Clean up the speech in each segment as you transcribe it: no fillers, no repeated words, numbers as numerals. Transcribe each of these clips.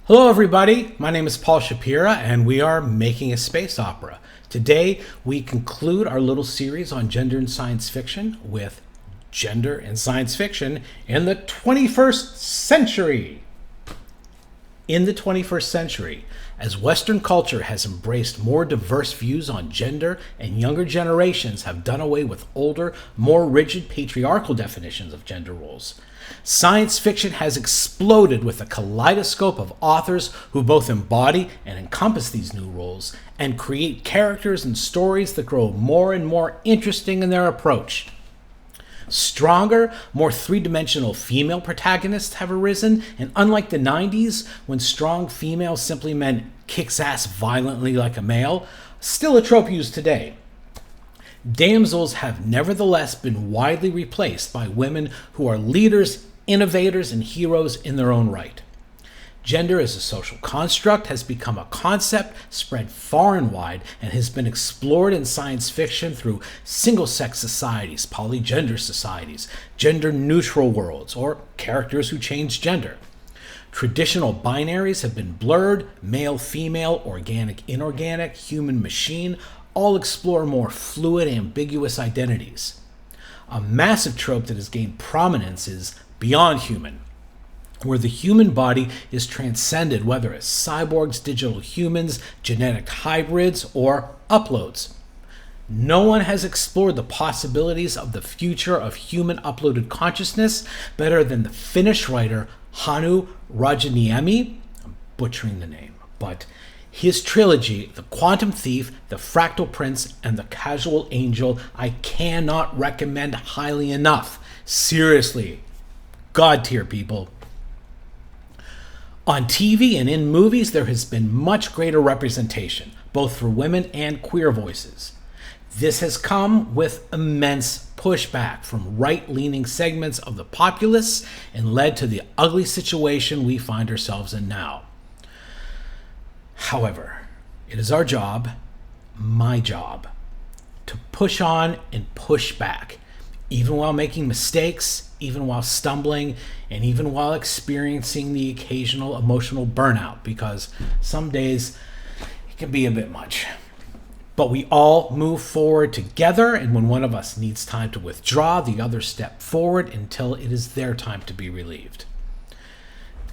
Hello, everybody. My name is Paul Shapira, and we are making a space opera. Today, we conclude our little series on gender in science fiction with gender in science fiction in the 21st century. In the 21st century, as Western culture has embraced more diverse views on gender and younger generations have done away with older, more rigid patriarchal definitions of gender roles, science fiction has exploded with a kaleidoscope of authors who both embody and encompass these new roles and create characters and stories that grow more and more interesting in their approach. Stronger, more three-dimensional female protagonists have arisen, and unlike the 90s, when strong female simply meant kicks ass violently like a male, still a trope used today. Damsels have nevertheless been widely replaced by women who are leaders, innovators, and heroes in their own right. Gender as a social construct has become a concept spread far and wide and has been explored in science fiction through single-sex societies, polygender societies, gender-neutral worlds, or characters who change gender. Traditional binaries have been blurred, male-female, organic-inorganic, human-machine, all explore more fluid, ambiguous identities. A massive trope that has gained prominence is beyond human, where the human body is transcended, whether as cyborgs, digital humans, genetic hybrids, or uploads. No one has explored the possibilities of the future of human uploaded consciousness better than the Finnish writer Hannu Rajaniemi. I'm butchering the name, but his trilogy, The Quantum Thief, The Fractal Prince, and The Casual Angel, I cannot recommend highly enough. Seriously, God tier, people. On TV and in movies, there has been much greater representation, both for women and queer voices. This has come with immense pushback from right-leaning segments of the populace and led to the ugly situation we find ourselves in now. However, it is our job, my job, to push on and push back, even while making mistakes, even while stumbling, and even while experiencing the occasional emotional burnout, because some days it can be a bit much. But we all move forward together, and when one of us needs time to withdraw, the others step forward until it is their time to be relieved.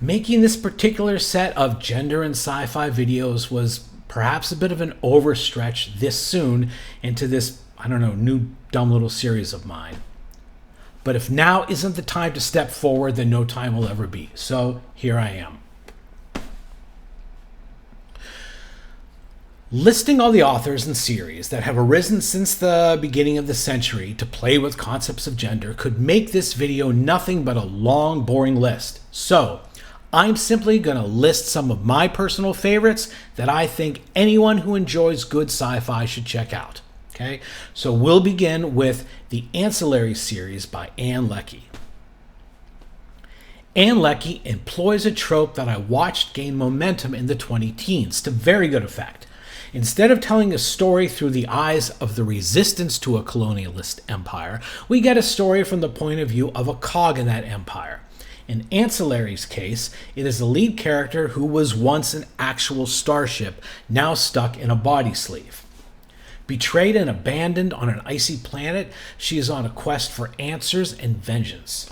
Making this particular set of gender and sci-fi videos was perhaps a bit of an overstretch this soon into this, new dumb little series of mine. But if now isn't the time to step forward, then no time will ever be. So here I am. Listing all the authors and series that have arisen since the beginning of the century to play with concepts of gender could make this video nothing but a long, boring list. So I'm simply going to list some of my personal favorites that I think anyone who enjoys good sci-fi should check out. Okay, so we'll begin with the Ancillary series by Ann Leckie. Ann Leckie employs a trope that I watched gain momentum in the 2010s to very good effect. Instead of telling a story through the eyes of the resistance to a colonialist empire, we get a story from the point of view of a cog in that empire. In Ancillary's case, it is a lead character who was once an actual starship, now stuck in a body sleeve. Betrayed and abandoned on an icy planet, she is on a quest for answers and vengeance.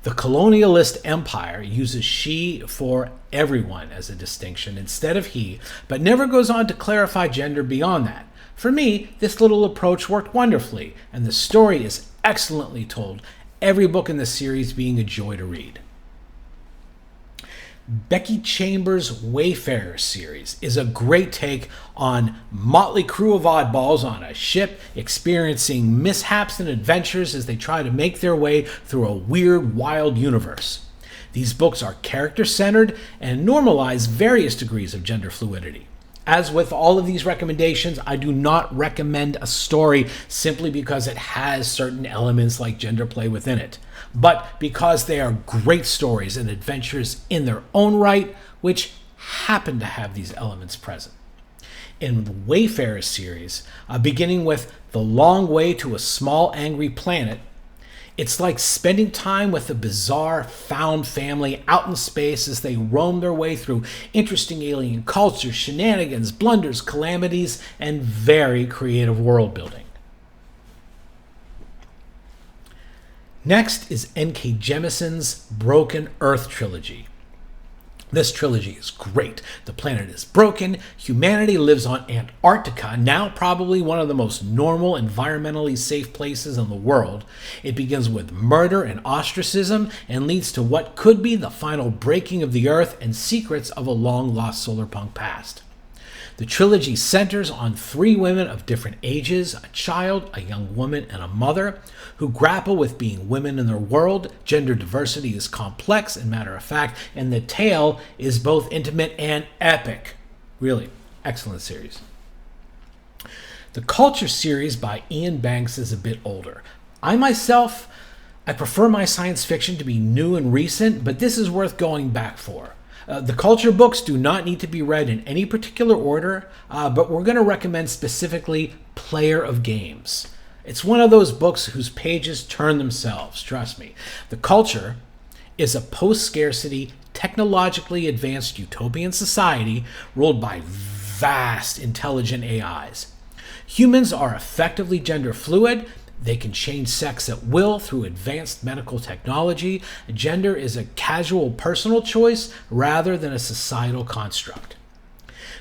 The colonialist empire uses she for everyone as a distinction instead of he, but never goes on to clarify gender beyond that. For me, this little approach worked wonderfully, and the story is excellently told, every book in the series being a joy to read. Becky Chambers' Wayfarer series is a great take on motley crew of oddballs on a ship experiencing mishaps and adventures as they try to make their way through a weird, wild universe. These books are character-centered and normalize various degrees of gender fluidity. As with all of these recommendations, I do not recommend a story simply because it has certain elements like gender play within it, but because they are great stories and adventures in their own right, which happen to have these elements present. In the Wayfarer series, beginning with The Long Way to a Small Angry Planet, It's like spending time with a bizarre found family out in space as they roam their way through interesting alien cultures, shenanigans, blunders, calamities, and very creative world building. Next is N.K. Jemisin's Broken Earth trilogy. This trilogy is great. The planet is broken. Humanity lives on Antarctica, now probably one of the most normal, environmentally safe places in the world. It begins with murder and ostracism and leads to what could be the final breaking of the Earth and secrets of a long-lost solarpunk past. The trilogy centers on 3 women of different ages, a child, a young woman, and a mother, who grapple with being women in their world. Gender diversity is complex and matter-of-fact, and the tale is both intimate and epic. Really, excellent series. The Culture series by Ian Banks is a bit older. I prefer my science fiction to be new and recent, but this is worth going back for. The Culture books do not need to be read in any particular order, but we're going to recommend specifically Player of Games. It's one of those books whose pages turn themselves, trust me. The Culture is a post-scarcity, technologically advanced utopian society ruled by vast intelligent AIs. Humans are effectively gender fluid. They can change sex at will through advanced medical technology. Gender is a casual personal choice rather than a societal construct.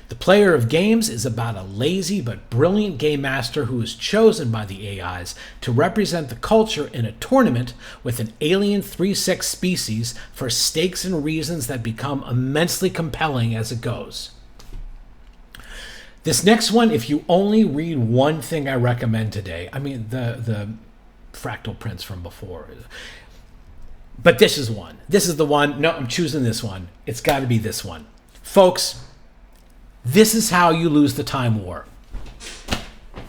The Player of Games is about a lazy but brilliant game master who is chosen by the AIs to represent the culture in a tournament with an alien 3/6 species for stakes and reasons that become immensely compelling as it goes. This next one, if you only read one thing I recommend today, I mean the Fractal Prince from before, but this is one. This is the one. No, I'm choosing this one. It's got to be this one. Folks, this is how you lose the Time War.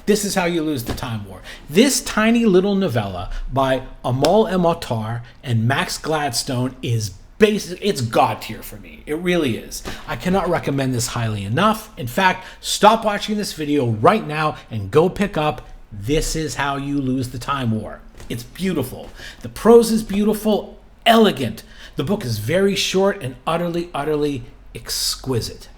This is how you lose the Time War. This tiny little novella by Amal El Mottar and Max Gladstone is it's God tier for me. It really is. I cannot recommend this highly enough. In fact, stop watching this video right now and go pick up This Is How You Lose the Time War. It's beautiful. The prose is beautiful, elegant. The book is very short and utterly, utterly exquisite.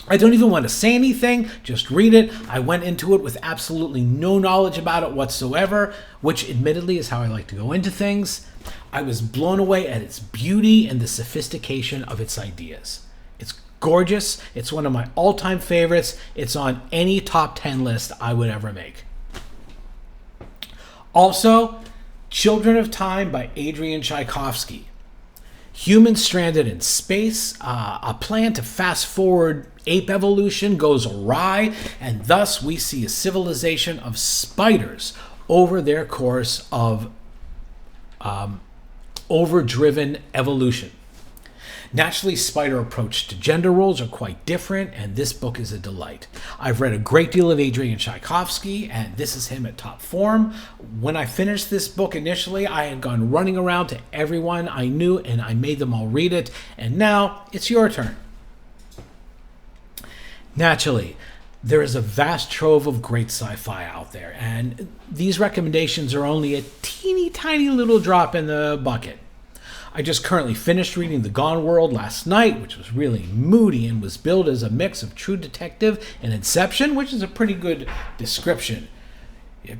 I don't even want to say anything, just read it. I went into it with absolutely no knowledge about it whatsoever, which admittedly is how I like to go into things. I was blown away at its beauty and the sophistication of its ideas. It's gorgeous. It's one of my all-time favorites. It's on any top 10 list I would ever make. Also, Children of Time by Adrian Tchaikovsky. Humans stranded in space, a plan to fast forward ape evolution goes awry, and thus we see a civilization of spiders over their course of overdriven evolution. Naturally, spider approach to gender roles are quite different, and this book is a delight. I've read a great deal of Adrian Tchaikovsky, and this is him at top form. When I finished this book initially, I had gone running around to everyone I knew, and I made them all read it, and now it's your turn. Naturally, there is a vast trove of great sci-fi out there, and these recommendations are only a teeny tiny little drop in the bucket. I just currently finished reading The Gone World last night, which was really moody and was billed as a mix of True Detective and Inception, which is a pretty good description.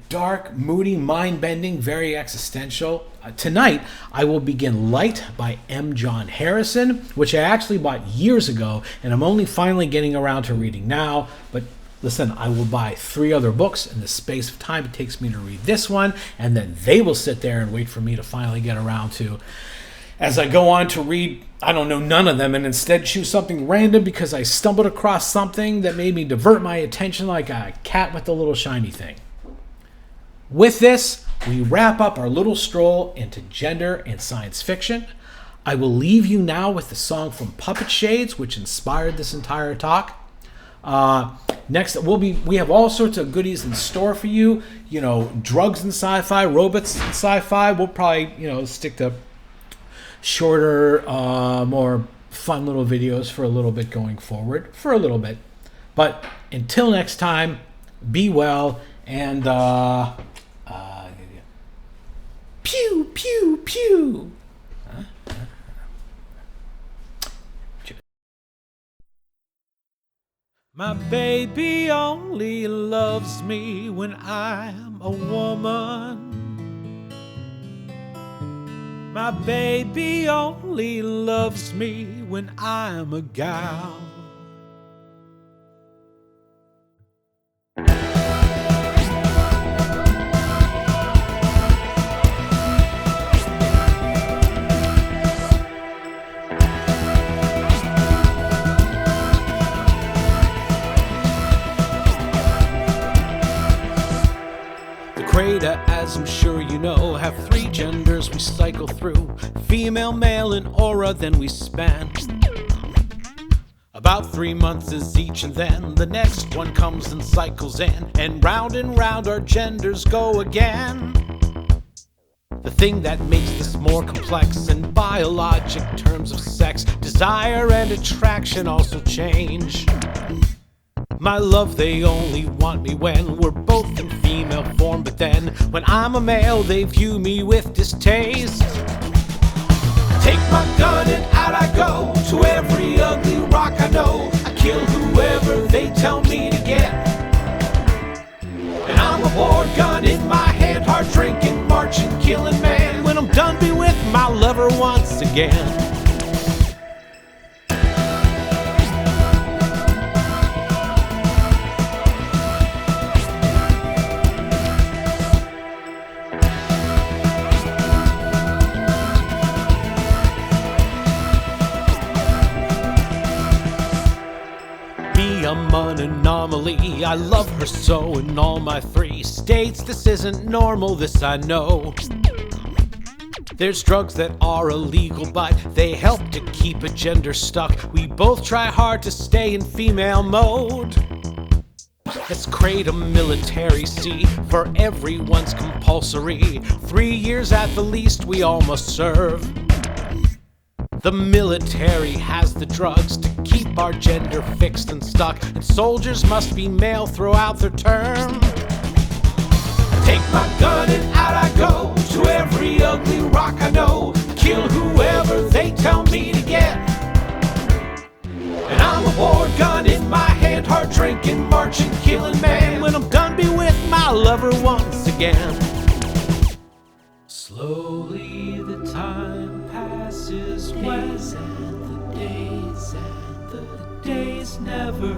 Dark, moody, mind-bending, very existential. Tonight, I will begin Light by M. John Harrison, which I actually bought years ago, and I'm only finally getting around to reading now. But listen, I will buy 3 other books in the space of time it takes me to read this one, and then they will sit there and wait for me to finally get around to, as I go on to read, I don't know, none of them, and instead choose something random because I stumbled across something that made me divert my attention like a cat with the little shiny thing. With this, we wrap up our little stroll into gender and science fiction. I will leave you now with the song from Puppet Shades, which inspired this entire talk. Next, we have all sorts of goodies in store for you. You know, drugs and sci-fi, robots and sci-fi. We'll probably, stick to shorter, more fun little videos for a little bit going forward. For a little bit. But until next time, be well and... Pew! pew, pew. My baby only loves me when I'm a woman. My baby only loves me when I'm a gal. Crata, as I'm sure you know, have 3 genders we cycle through: female, male, and aura. Then we span about 3 months each, and then the next one comes and cycles in, and round our genders go again. The thing that makes this more complex in biologic terms of sex, desire and attraction also change. My love, they only want me when we're both in female form, but then when I'm a male, they view me with distaste. Take my gun and out I go to every ugly rock I know. I kill whoever they tell me to get. And I'm a war gun in my hand, hard drinking, marching, killing man. When I'm done, be with my lover once again. I'm an anomaly, I love her so in all my 3 states. This isn't normal, this I know. There's drugs that are illegal, but they help to keep a gender stuck. We both try hard to stay in female mode. Let's create a military C for everyone's compulsory. 3 years at the least we all must serve. The military has the drugs to keep our gender fixed and stuck, and soldiers must be male throughout their term. Take my gun and out I go to every ugly rock I know. Kill whoever they tell me to get. And I'm a war gun in my hand, hard drinking, marching, killing man. When I'm done, be with my lover once again. Slowly the time passes when the days never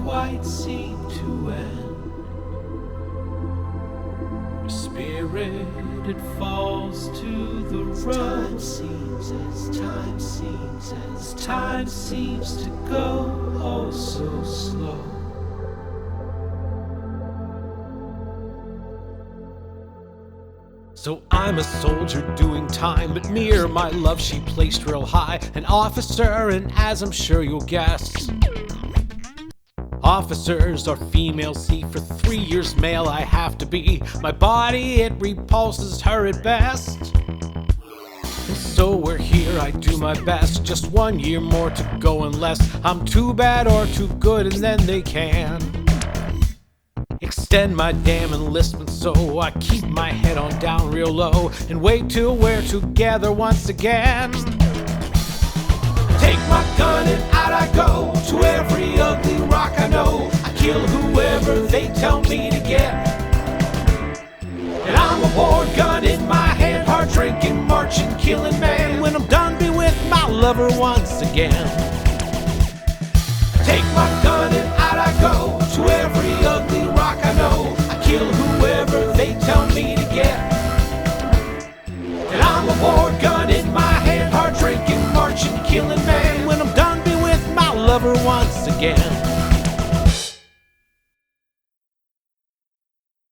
quite seem to end. Your spirit, it falls to the road. As time seems to go oh so slow. So I'm a soldier doing time, but me or my love she placed real high. An officer, and as I'm sure you'll guess, officers are female. See, for 3 years male I have to be. My body, it repulses her at best. And so we're here, I do my best. Just 1 year more to go unless I'm too bad or too good, and then they can extend my damn enlistment, so I keep my head on down real low and wait till we're together once again. Take my gun and out I go to every ugly rock I know. I kill whoever they tell me to get. And I'm a war gun in my hand, hard drinking, marching, killing man. When I'm done, be with my lover once again. Take my gun and out I go to every ugly rock I know. I kill whoever they tell me to get. And I'm a war gun in my hand, hard drinking, marching, killing man. When I'm done, be with my lover once again.